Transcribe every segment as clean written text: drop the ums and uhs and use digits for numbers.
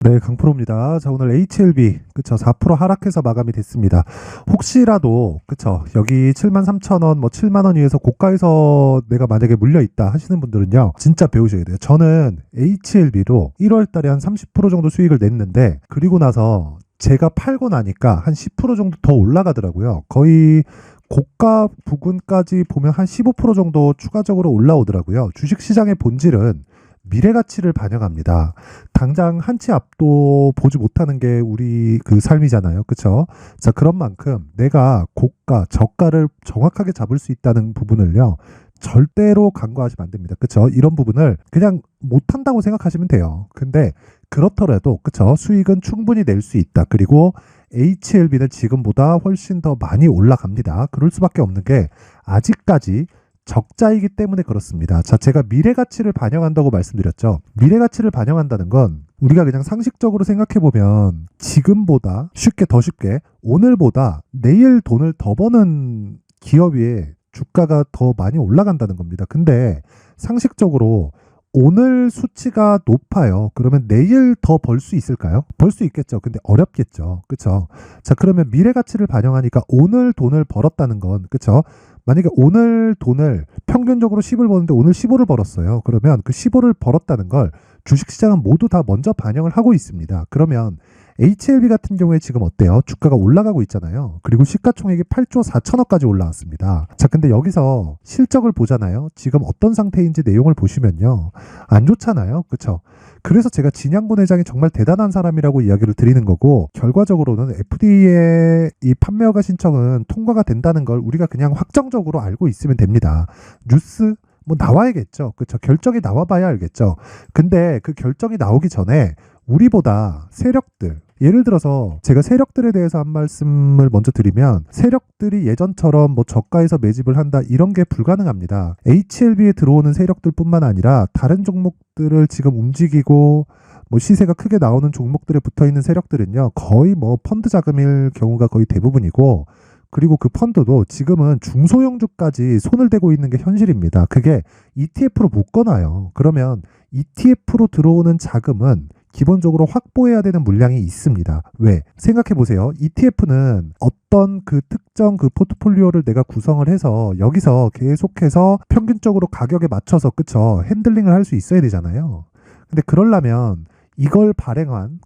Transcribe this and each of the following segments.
네, 강프로입니다. 자, 오늘 HLB, 그쵸, 4% 하락해서 마감이 됐습니다. 혹시라도, 그쵸, 여기 73,000원, 뭐 7만원 위에서 고가에서 내가 만약에 물려있다 하시는 분들은요, 진짜 배우셔야 돼요. 저는 HLB로 1월 달에 한 30% 정도 수익을 냈는데, 그리고 나서 제가 팔고 나니까 한 10% 정도 더 올라가더라고요. 거의 고가 부근까지 보면 한 15% 정도 추가적으로 올라오더라고요. 주식시장의 본질은 미래 가치를 반영합니다. 당장 한 치 앞도 보지 못하는 게 우리 그 삶이잖아요. 그쵸? 자, 그런 만큼 내가 고가, 저가를 정확하게 잡을 수 있다는 부분을요. 절대로 간과하시면 안 됩니다. 그쵸? 이런 부분을 그냥 못한다고 생각하시면 돼요. 근데 그렇더라도, 그쵸? 수익은 충분히 낼 수 있다. 그리고 HLB는 지금보다 훨씬 더 많이 올라갑니다. 그럴 수밖에 없는 게 아직까지 적자이기 때문에 그렇습니다. 자, 제가 미래 가치를 반영한다고 말씀드렸죠. 미래 가치를 반영한다는 건 우리가 그냥 상식적으로 생각해 보면 지금보다 더 쉽게 오늘보다 내일 돈을 더 버는 기업의 주가가 더 많이 올라간다는 겁니다. 근데 상식적으로 오늘 수치가 높아요. 그러면 내일 더 벌 수 있을까요? 벌 수 있겠죠. 근데 어렵겠죠. 그쵸? 자, 그러면 미래 가치를 반영하니까 오늘 돈을 벌었다는 건, 그쵸? 만약에 오늘 돈을 평균적으로 10을 버는데 오늘 15를 벌었어요. 그러면 그 15를 벌었다는 걸 주식시장은 모두 다 먼저 반영을 하고 있습니다. 그러면 HLB 같은 경우에 지금 어때요? 주가가 올라가고 있잖아요. 그리고 시가총액이 8조 4천억까지 올라왔습니다. 자, 근데 여기서 실적을 보잖아요. 지금 어떤 상태인지 내용을 보시면요. 안 좋잖아요. 그쵸? 그래서 제가 진양본 회장이 정말 대단한 사람이라고 이야기를 드리는 거고, 결과적으로는 FDA의 이 판매허가 신청은 통과가 된다는 걸 우리가 그냥 확정적으로 알고 있으면 됩니다. 뉴스 뭐 나와야겠죠. 그쵸? 결정이 나와봐야 알겠죠. 근데 그 결정이 나오기 전에 우리보다 세력들, 예를 들어서 제가 세력들에 대해서 한 말씀을 먼저 드리면, 세력들이 예전처럼 뭐 저가에서 매집을 한다 이런 게 불가능합니다. HLB에 들어오는 세력들뿐만 아니라 다른 종목들을 지금 움직이고 뭐 시세가 크게 나오는 종목들에 붙어 있는 세력들은요, 거의 뭐 펀드 자금일 경우가 거의 대부분이고, 그리고 그 펀드도 지금은 중소형주까지 손을 대고 있는 게 현실입니다. 그게 ETF로 묶어놔요. 그러면 ETF로 들어오는 자금은 기본적으로 확보해야 되는 물량이 있습니다. 왜? 생각해 보세요. ETF는 어떤 그 특정 그 포트폴리오를 내가 구성을 해서 여기서 계속해서 평균적으로 가격에 맞춰서, 그쵸? 핸들링을 할 수 있어야 되잖아요. 근데 그러려면 이걸 발행한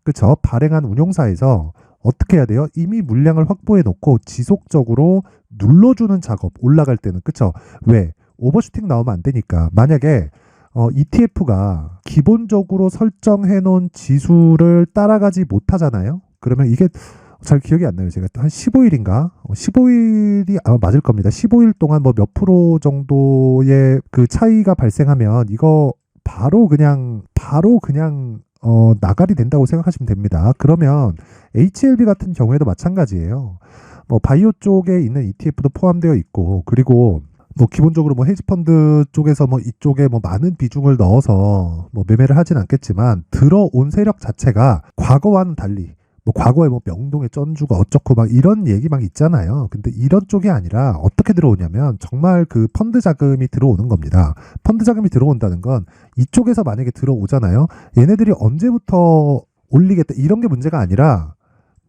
운용사에서 어떻게 해야 돼요? 이미 물량을 확보해 놓고 지속적으로 눌러주는 작업, 올라갈 때는, 그쵸? 왜? 오버슈팅 나오면 안 되니까. 만약에 ETF가 기본적으로 설정해 놓은 지수를 따라가지 못하잖아요. 그러면 이게 잘 기억이 안 나요. 제가 한 15일인가? 15일이 아마 맞을 겁니다. 15일 동안 뭐 몇 프로 정도의 그 차이가 발생하면 이거 바로 그냥 나가리 된다고 생각하시면 됩니다. 그러면 HLB 같은 경우에도 마찬가지예요. 뭐 바이오 쪽에 있는 ETF도 포함되어 있고, 그리고 뭐 기본적으로 뭐 헤지펀드 쪽에서 뭐 이쪽에 뭐 많은 비중을 넣어서 뭐 매매를 하진 않겠지만, 들어온 세력 자체가 과거와는 달리 뭐 과거에 뭐 명동의 쩐주가 어쩌고 막 이런 얘기 막 있잖아요. 근데 이런 쪽이 아니라 어떻게 들어오냐면 정말 그 펀드 자금이 들어오는 겁니다. 펀드 자금이 들어온다는 건 이쪽에서 만약에 들어오잖아요. 얘네들이 언제부터 올리겠다 이런 게 문제가 아니라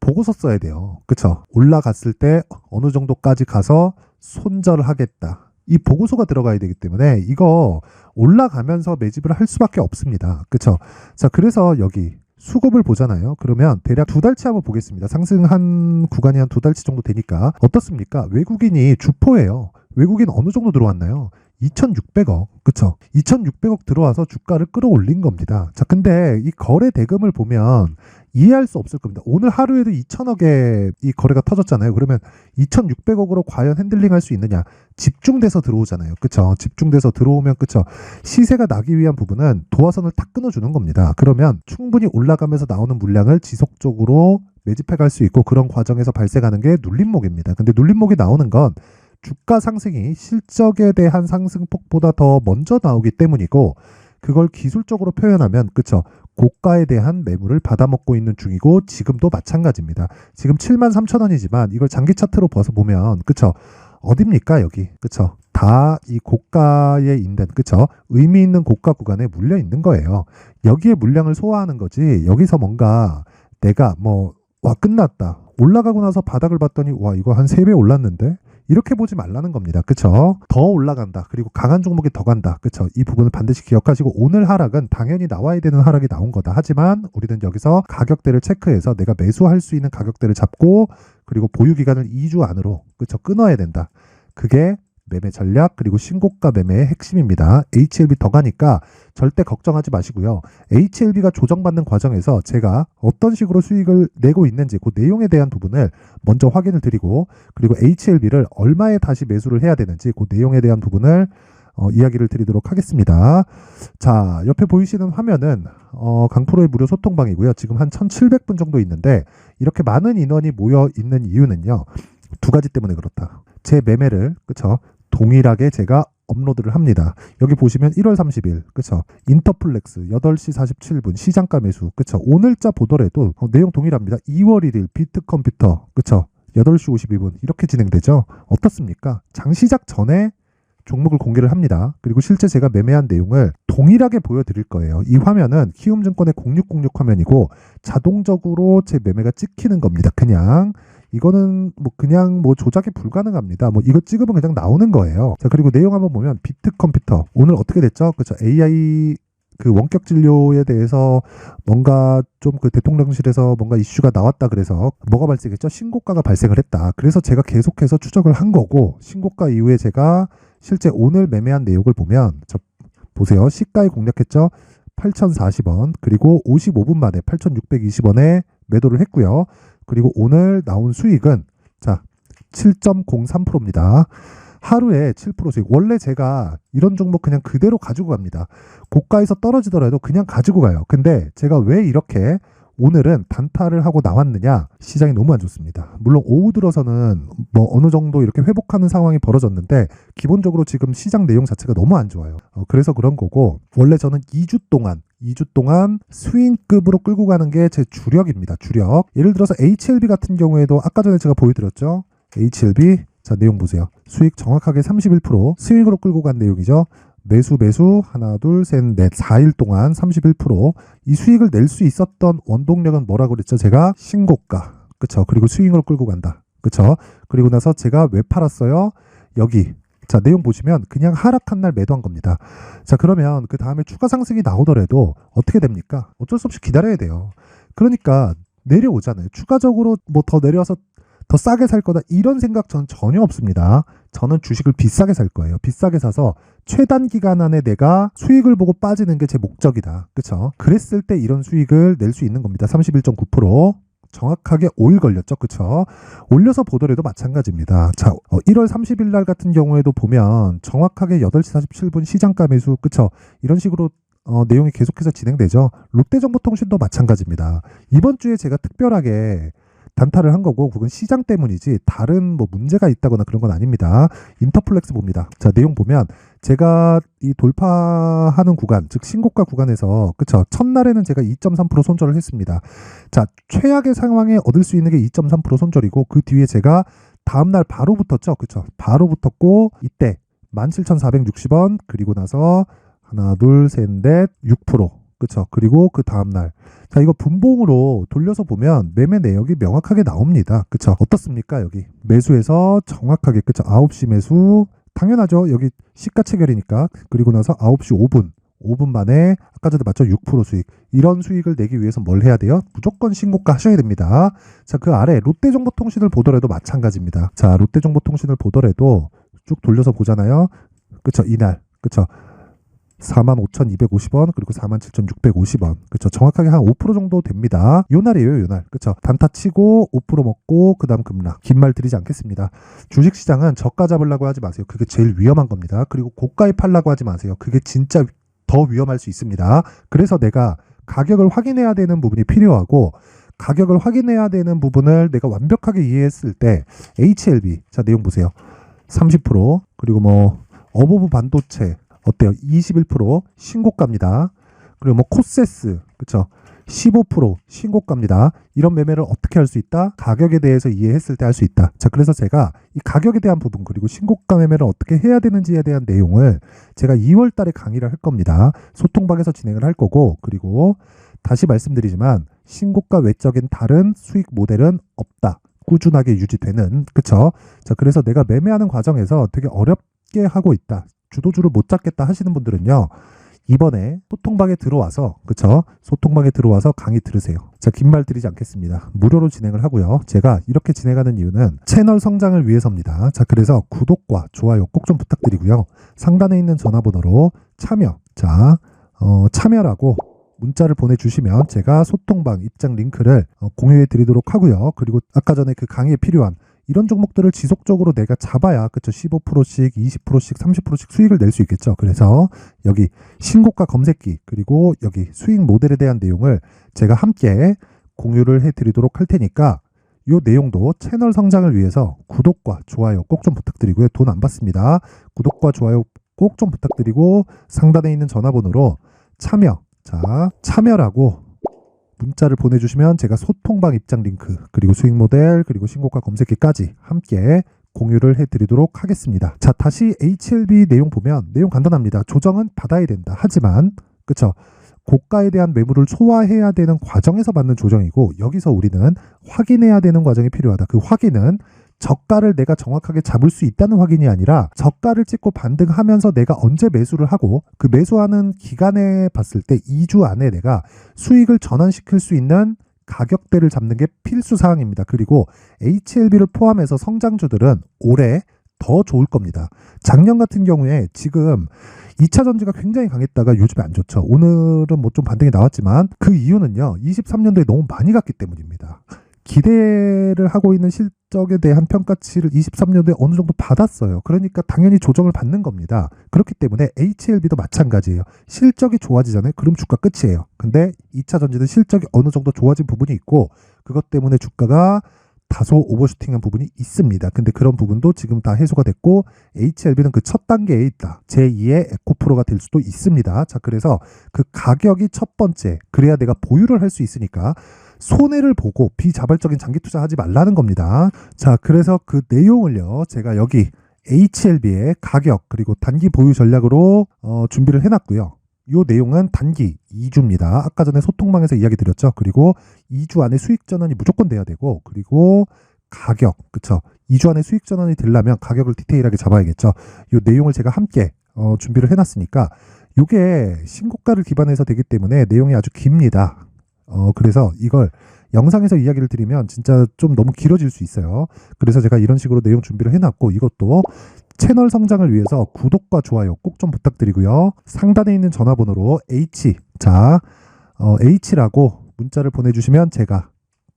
보고서 써야 돼요. 그쵸? 올라갔을 때 어느 정도까지 가서 손절을 하겠다. 이 보고서가 들어가야 되기 때문에 이거 올라가면서 매집을 할 수밖에 없습니다. 그쵸? 자, 그래서 여기 수급을 보잖아요. 그러면 대략 2달치 한번 보겠습니다. 상승한 구간이 한 2달치 정도 되니까 어떻습니까? 외국인이 주포예요. 외국인 어느 정도 들어왔나요? 2,600억. 그쵸? 2,600억 들어와서 주가를 끌어올린 겁니다. 자, 근데 이 거래 대금을 보면 이해할 수 없을 겁니다. 오늘 하루에도 2,000억의 이 거래가 터졌잖아요. 그러면 2,600억으로 과연 핸들링 할 수 있느냐? 집중돼서 들어오잖아요. 그쵸? 집중돼서 들어오면, 그쵸? 시세가 나기 위한 부분은 도화선을 탁 끊어주는 겁니다. 그러면 충분히 올라가면서 나오는 물량을 지속적으로 매집해 갈 수 있고, 그런 과정에서 발생하는 게 눌림목입니다. 근데 눌림목이 나오는 건 주가 상승이 실적에 대한 상승폭보다 더 먼저 나오기 때문이고, 그걸 기술적으로 표현하면, 그쵸? 고가에 대한 매물을 받아먹고 있는 중이고, 지금도 마찬가지입니다. 지금 73,000원이지만 이걸 장기 차트로 봐서 보면, 그쵸? 어딥니까 여기? 그쵸? 다 이 고가에 있는, 그쵸? 의미 있는 고가 구간에 물려 있는 거예요. 여기에 물량을 소화하는 거지. 여기서 뭔가 내가 와, 끝났다. 올라가고 나서 바닥을 봤더니, 와, 이거 한 3배 올랐는데? 이렇게 보지 말라는 겁니다. 그쵸? 더 올라간다. 그리고 강한 종목이 더 간다. 그쵸? 이 부분을 반드시 기억하시고, 오늘 하락은 당연히 나와야 되는 하락이 나온 거다. 하지만 우리는 여기서 가격대를 체크해서 내가 매수할 수 있는 가격대를 잡고, 그리고 보유 기간을 2주 안으로, 그쵸? 끊어야 된다. 그게 매매 전략 그리고 신고가 매매의 핵심입니다. HLB 더 가니까 절대 걱정하지 마시고요. HLB가 조정받는 과정에서 제가 어떤 식으로 수익을 내고 있는지 그 내용에 대한 부분을 먼저 확인을 드리고, 그리고 HLB를 얼마에 다시 매수를 해야 되는지 그 내용에 대한 부분을 이야기를 드리도록 하겠습니다. 자, 옆에 보이시는 화면은 강프로의 무료 소통방이고요. 지금 한 1700분 정도 있는데, 이렇게 많은 인원이 모여 있는 이유는요, 2가지 때문에 그렇다. 제 매매를, 그쵸? 동일하게 제가 업로드를 합니다. 여기 보시면 1월 30일, 그쵸? 인터플렉스 8시 47분 시장가 매수, 그쵸? 오늘자 보더라도 내용 동일합니다. 2월 1일 비트컴퓨터, 그쵸? 8시 52분 이렇게 진행되죠. 어떻습니까? 장 시작 전에 종목을 공개를 합니다. 그리고 실제 제가 매매한 내용을 동일하게 보여드릴 거예요. 이 화면은 키움증권의 0606 화면이고 자동적으로 제 매매가 찍히는 겁니다. 그냥 이거는 그냥 조작이 불가능합니다. 이거 찍으면 그냥 나오는 거예요. 자, 그리고 내용 한번 보면 비트컴퓨터 오늘 어떻게 됐죠? 그렇죠. AI 그 원격 진료에 대해서 뭔가 좀 그 대통령실에서 뭔가 이슈가 나왔다 그래서 뭐가 발생했죠? 신고가가 발생을 했다. 그래서 제가 계속해서 추적을 한 거고, 신고가 이후에 제가 실제 오늘 매매한 내용을 보면 보세요. 시가에 공략했죠? 8,040원. 그리고 55분 만에 8,620원에 매도를 했고요. 그리고 오늘 나온 수익은 자 7.03%입니다. 하루에 7% 수익. 원래 제가 이런 종목 그냥 그대로 가지고 갑니다. 고가에서 떨어지더라도 그냥 가지고 가요. 근데 제가 왜 이렇게 오늘은 단타를 하고 나왔느냐? 시장이 너무 안 좋습니다. 물론 오후 들어서는 어느 정도 이렇게 회복하는 상황이 벌어졌는데, 기본적으로 지금 시장 내용 자체가 너무 안 좋아요. 그래서 그런 거고, 원래 저는 2주 동안 스윙급으로 끌고 가는 게 제 주력입니다. 주력. 예를 들어서 HLB 같은 경우에도 아까 전에 제가 보여드렸죠. HLB 자 내용 보세요. 수익 정확하게 31% 스윙으로 끌고 간 내용이죠. 매수 하나 둘 셋 넷 4일 동안 31%. 이 수익을 낼 수 있었던 원동력은 뭐라고 그랬죠? 제가 신고가, 그쵸? 그리고 스윙으로 끌고 간다, 그쵸? 그리고 나서 제가 왜 팔았어요? 여기 자 내용 보시면 그냥 하락한 날 매도한 겁니다. 자, 그러면 그 다음에 추가 상승이 나오더라도 어떻게 됩니까? 어쩔 수 없이 기다려야 돼요. 그러니까 내려오잖아요. 추가적으로 더 내려와서 더 싸게 살 거다 이런 생각 저는 전혀 없습니다. 저는 주식을 비싸게 살 거예요. 비싸게 사서 최단 기간 안에 내가 수익을 보고 빠지는 게 제 목적이다. 그쵸? 그랬을 때 이런 수익을 낼 수 있는 겁니다. 31.9%. 정확하게 5일 걸렸죠. 그쵸? 올려서 보더라도 마찬가지입니다. 자, 1월 30일 날 같은 경우에도 보면 정확하게 8시 47분 시장가 매수, 그쵸? 이런 식으로 내용이 계속해서 진행되죠. 롯데정보통신도 마찬가지입니다. 이번 주에 제가 특별하게 단타를 한 거고, 그건 시장 때문이지 다른 문제가 있다거나 그런 건 아닙니다. 인터플렉스 봅니다. 자, 내용 보면 제가 이 돌파하는 구간, 즉 신고가 구간에서, 그쵸? 첫날에는 제가 2.3% 손절을 했습니다. 자, 최악의 상황에 얻을 수 있는 게 2.3% 손절이고, 그 뒤에 제가 다음날 바로 붙었죠. 그쵸? 바로 붙었고, 이때 17,460원, 그리고 나서 하나 둘 셋 넷 6%. 그쵸? 그리고 그 다음날 자, 이거 분봉으로 돌려서 보면 매매 내역이 명확하게 나옵니다. 그쵸? 어떻습니까? 여기 매수해서 정확하게, 그쵸? 9시 매수 당연하죠. 여기 시가 체결이니까. 그리고 나서 9시 5분 만에 아까 전에 맞죠? 6% 수익. 이런 수익을 내기 위해서 뭘 해야 돼요? 무조건 신고가 하셔야 됩니다. 자, 그 아래 롯데정보통신을 보더라도 마찬가지입니다. 자, 롯데정보통신을 보더라도 쭉 돌려서 보잖아요. 그쵸? 이날, 그쵸? 45,250원, 그리고 47,650원. 그쵸? 정확하게 한 5% 정도 됩니다. 요 날이에요, 요 날. 그쵸? 단타 치고 5% 먹고 그 다음 급락. 긴 말 드리지 않겠습니다. 주식시장은 저가 잡으려고 하지 마세요. 그게 제일 위험한 겁니다. 그리고 고가에 팔려고 하지 마세요. 그게 진짜 더 위험할 수 있습니다. 그래서 내가 가격을 확인해야 되는 부분이 필요하고, 가격을 확인해야 되는 부분을 내가 완벽하게 이해했을 때 HLB 자 내용 보세요. 30% 그리고 어버브 반도체 어때요? 21% 신고가입니다. 그리고 코세스, 그쵸? 15% 신고가입니다. 이런 매매를 어떻게 할 수 있다? 가격에 대해서 이해했을 때 할 수 있다. 자, 그래서 제가 이 가격에 대한 부분 그리고 신고가 매매를 어떻게 해야 되는지에 대한 내용을 제가 2월 달에 강의를 할 겁니다. 소통방에서 진행을 할 거고, 그리고 다시 말씀드리지만 신고가 외적인 다른 수익 모델은 없다. 꾸준하게 유지되는, 그쵸? 자, 그래서 내가 매매하는 과정에서 되게 어렵게 하고 있다. 주도주를 못 잡겠다 하시는 분들은요, 이번에 소통방에 들어와서, 그쵸? 소통방에 들어와서 강의 들으세요. 자, 긴 말 드리지 않겠습니다. 무료로 진행을 하고요. 제가 이렇게 진행하는 이유는 채널 성장을 위해서입니다. 자, 그래서 구독과 좋아요 꼭 좀 부탁드리고요. 상단에 있는 전화번호로 참여, 참여라고 문자를 보내주시면 제가 소통방 입장 링크를 공유해 드리도록 하고요. 그리고 아까 전에 그 강의에 필요한 이런 종목들을 지속적으로 내가 잡아야, 그쵸, 15%씩 20%씩 30%씩 수익을 낼 수 있겠죠. 그래서 여기 신고가 검색기 그리고 여기 수익 모델에 대한 내용을 제가 함께 공유를 해 드리도록 할 테니까 이 내용도 채널 성장을 위해서 구독과 좋아요 꼭 좀 부탁드리고요. 돈 안 받습니다. 구독과 좋아요 꼭 좀 부탁드리고 상단에 있는 전화번호로 참여라고 문자를 보내주시면 제가 소통방 입장 링크 그리고 수익 모델 그리고 신고가 검색기까지 함께 공유를 해드리도록 하겠습니다. 자, 다시 HLB 내용 보면 내용 간단합니다. 조정은 받아야 된다. 하지만 그쵸, 고가에 대한 매물을 소화해야 되는 과정에서 받는 조정이고, 여기서 우리는 확인해야 되는 과정이 필요하다. 그 확인은 저가를 내가 정확하게 잡을 수 있다는 확인이 아니라 저가를 찍고 반등하면서 내가 언제 매수를 하고 그 매수하는 기간에 봤을 때 2주 안에 내가 수익을 전환시킬 수 있는 가격대를 잡는 게 필수 사항입니다. 그리고 HLB를 포함해서 성장주들은 올해 더 좋을 겁니다. 작년 같은 경우에 지금 2차 전지가 굉장히 강했다가 요즘에 안 좋죠. 오늘은 뭐 좀 반등이 나왔지만 그 이유는요, 23년도에 너무 많이 갔기 때문입니다. 기대를 하고 있는 실적에 대한 평가치를 23년도에 어느 정도 받았어요. 그러니까 당연히 조정을 받는 겁니다. 그렇기 때문에 HLB도 마찬가지예요. 실적이 좋아지잖아요. 그럼 주가 끝이에요. 근데 2차 전지는 실적이 어느 정도 좋아진 부분이 있고 그것 때문에 주가가 다소 오버슈팅한 부분이 있습니다. 근데 그런 부분도 지금 다 해소가 됐고 HLB는 그 첫 단계에 있다. 제2의 에코프로가 될 수도 있습니다. 자, 그래서 그 가격이 첫 번째, 그래야 내가 보유를 할 수 있으니까 손해를 보고 비자발적인 장기 투자하지 말라는 겁니다. 자, 그래서 그 내용을요, 제가 여기 HLB의 가격 그리고 단기 보유 전략으로 준비를 해놨고요. 이 내용은 단기 2주입니다. 아까 전에 소통방에서 이야기 드렸죠. 그리고 2주 안에 수익 전환이 무조건 돼야 되고, 그리고 가격, 그쵸, 2주 안에 수익 전환이 되려면 가격을 디테일하게 잡아야겠죠. 이 내용을 제가 함께 준비를 해놨으니까 이게 신고가를 기반해서 되기 때문에 내용이 아주 깁니다. 그래서 이걸 영상에서 이야기를 드리면 진짜 좀 너무 길어질 수 있어요. 그래서 제가 이런 식으로 내용 준비를 해놨고, 이것도 채널 성장을 위해서 구독과 좋아요 꼭 좀 부탁드리고요. 상단에 있는 전화번호로 H라고 문자를 보내주시면 제가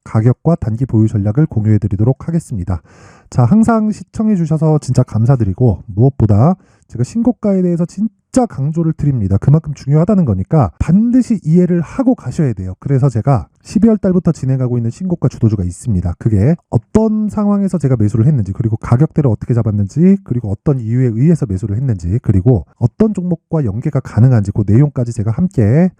가격과 단기 보유 전략을 공유해 드리도록 하겠습니다. 자, 항상 시청해 주셔서 진짜 감사드리고, 무엇보다 제가 신고가에 대해서 진짜 강조를 드립니다. 그만큼 중요하다는 거니까 반드시 이해를 하고 가셔야 돼요. 그래서 제가 12월 달부터 진행하고 있는 신고가 주도주가 있습니다. 그게 어떤 상황에서 제가 매수를 했는지, 그리고 가격대를 어떻게 잡았는지, 그리고 어떤 이유에 의해서 매수를 했는지, 그리고 어떤 종목과 연계가 가능한지 그 내용까지 제가 함께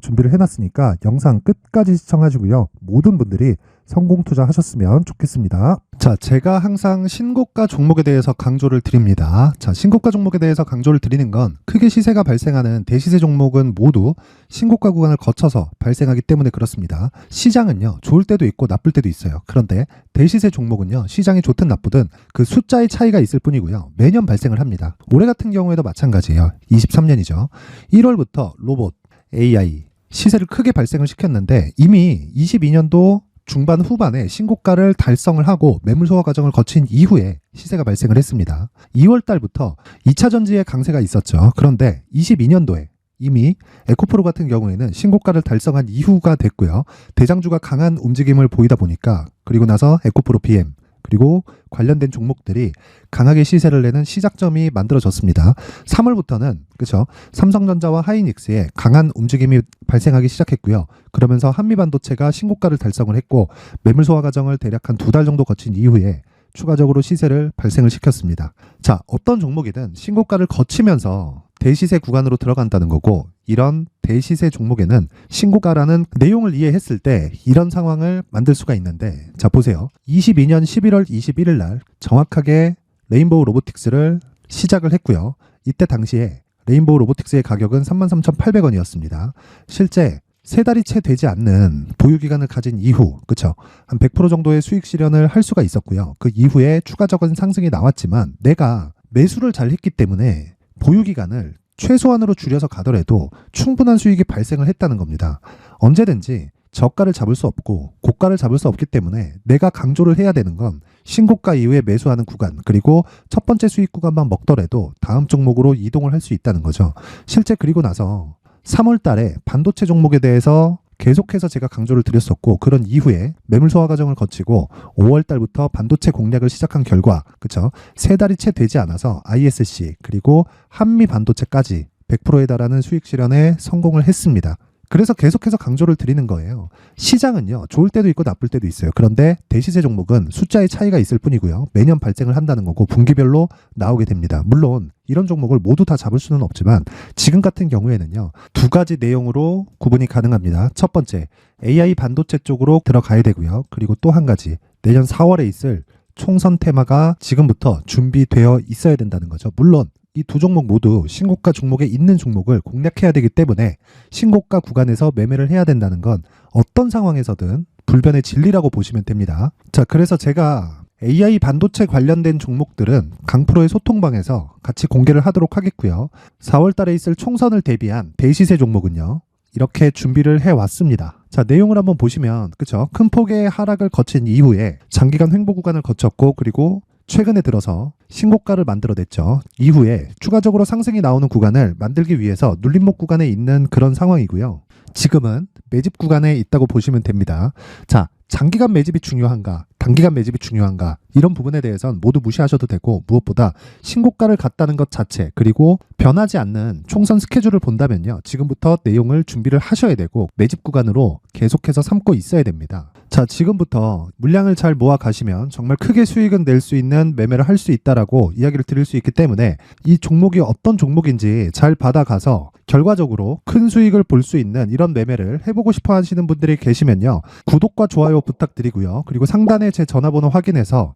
준비를 해놨으니까 영상 끝까지 시청하시고요. 모든 분들이 성공 투자하셨으면 좋겠습니다. 자, 제가 항상 신고가 종목에 대해서 강조를 드립니다. 자, 신고가 종목에 대해서 강조를 드리는 건 크게 시세가 발생하는 대시세 종목은 모두 신고가 구간을 거쳐서 발생하기 때문에 그렇습니다. 시장은요, 좋을 때도 있고 나쁠 때도 있어요. 그런데 대시세 종목은요, 시장이 좋든 나쁘든 그 숫자의 차이가 있을 뿐이고요. 매년 발생을 합니다. 올해 같은 경우에도 마찬가지예요. 23년이죠. 1월부터 로봇, AI 시세를 크게 발생을 시켰는데 이미 22년도 중반 후반에 신고가를 달성을 하고 매물 소화 과정을 거친 이후에 시세가 발생을 했습니다. 2월 달부터 2차 전지의 강세가 있었죠. 그런데 22년도에 이미 에코프로 같은 경우에는 신고가를 달성한 이후가 됐고요. 대장주가 강한 움직임을 보이다 보니까, 그리고 나서 에코프로 BM 그리고 관련된 종목들이 강하게 시세를 내는 시작점이 만들어졌습니다. 3월부터는 그렇죠, 삼성전자와 하이닉스의 강한 움직임이 발생하기 시작했고요. 그러면서 한미반도체가 신고가를 달성을 했고 매물 소화 과정을 대략 한 2달 정도 거친 이후에 추가적으로 시세를 발생을 시켰습니다. 자, 어떤 종목이든 신고가를 거치면서 대시세 구간으로 들어간다는 거고, 이런 대시세 종목에는 신고가라는 내용을 이해했을 때 이런 상황을 만들 수가 있는데, 자 보세요. 22년 11월 21일 날 정확하게 레인보우 로보틱스를 시작을 했고요. 이때 당시에 레인보우 로보틱스의 가격은 33,800원이었습니다. 실제 세 달이 채 되지 않는 보유기간을 가진 이후, 그쵸? 한 100% 정도의 수익 실현을 할 수가 있었고요. 그 이후에 추가적인 상승이 나왔지만 내가 매수를 잘 했기 때문에 보유기간을 최소한으로 줄여서 가더라도 충분한 수익이 발생을 했다는 겁니다. 언제든지 저가를 잡을 수 없고 고가를 잡을 수 없기 때문에 내가 강조를 해야 되는 건 신고가 이후에 매수하는 구간, 그리고 첫 번째 수익 구간만 먹더라도 다음 종목으로 이동을 할 수 있다는 거죠. 실제 그리고 나서 3월 달에 반도체 종목에 대해서 계속해서 제가 강조를 드렸었고, 그런 이후에 매물 소화 과정을 거치고 5월 달부터 반도체 공략을 시작한 결과, 그쵸? 세 달이 채 되지 않아서 ISC 그리고 한미 반도체까지 100%에 달하는 수익 실현에 성공을 했습니다. 그래서 계속해서 강조를 드리는 거예요. 시장은요, 좋을 때도 있고 나쁠 때도 있어요. 그런데 대시세 종목은 숫자의 차이가 있을 뿐이고요. 매년 발생을 한다는 거고 분기별로 나오게 됩니다. 물론 이런 종목을 모두 다 잡을 수는 없지만 지금 같은 경우에는요, 두 가지 내용으로 구분이 가능합니다. 첫 번째, AI 반도체 쪽으로 들어가야 되고요. 그리고 또 한 가지, 내년 4월에 있을 총선 테마가 지금부터 준비되어 있어야 된다는 거죠. 물론 이 두 종목 모두 신고가 종목에 있는 종목을 공략해야 되기 때문에 신고가 구간에서 매매를 해야 된다는 건 어떤 상황에서든 불변의 진리라고 보시면 됩니다. 자, 그래서 제가 AI 반도체 관련된 종목들은 강프로의 소통방에서 같이 공개를 하도록 하겠고요. 4월 달에 있을 총선을 대비한 대시세 종목은요, 이렇게 준비를 해왔습니다. 자, 내용을 한번 보시면, 그쵸? 큰 폭의 하락을 거친 이후에 장기간 횡보 구간을 거쳤고, 그리고 최근에 들어서 신고가를 만들어냈죠. 이후에 추가적으로 상승이 나오는 구간을 만들기 위해서 눌림목 구간에 있는 그런 상황이고요. 지금은 매집 구간에 있다고 보시면 됩니다. 자, 장기간 매집이 중요한가, 단기간 매집이 중요한가, 이런 부분에 대해서는 모두 무시하셔도 되고, 무엇보다 신고가를 갔다는 것 자체, 그리고 변하지 않는 총선 스케줄을 본다면요, 지금부터 내용을 준비를 하셔야 되고 매집 구간으로 계속해서 삼고 있어야 됩니다. 자, 지금부터 물량을 잘 모아 가시면 정말 크게 수익은 낼 수 있는 매매를 할 수 있다라고 이야기를 드릴 수 있기 때문에 이 종목이 어떤 종목인지 잘 받아가서 결과적으로 큰 수익을 볼 수 있는 이런 매매를 해보고 싶어 하시는 분들이 계시면요, 구독과 좋아요 부탁드리고요. 그리고 상단에 제 전화번호 확인해서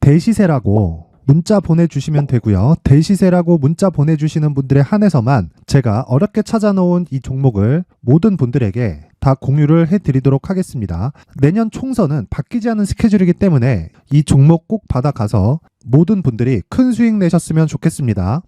대시세라고 문자 보내주시면 되고요. 대시세라고 문자 보내주시는 분들에 한해서만 제가 어렵게 찾아놓은 이 종목을 모든 분들에게 다 공유를 해드리도록 하겠습니다. 내년 총선은 바뀌지 않은 스케줄이기 때문에 이 종목 꼭 받아가서 모든 분들이 큰 수익 내셨으면 좋겠습니다.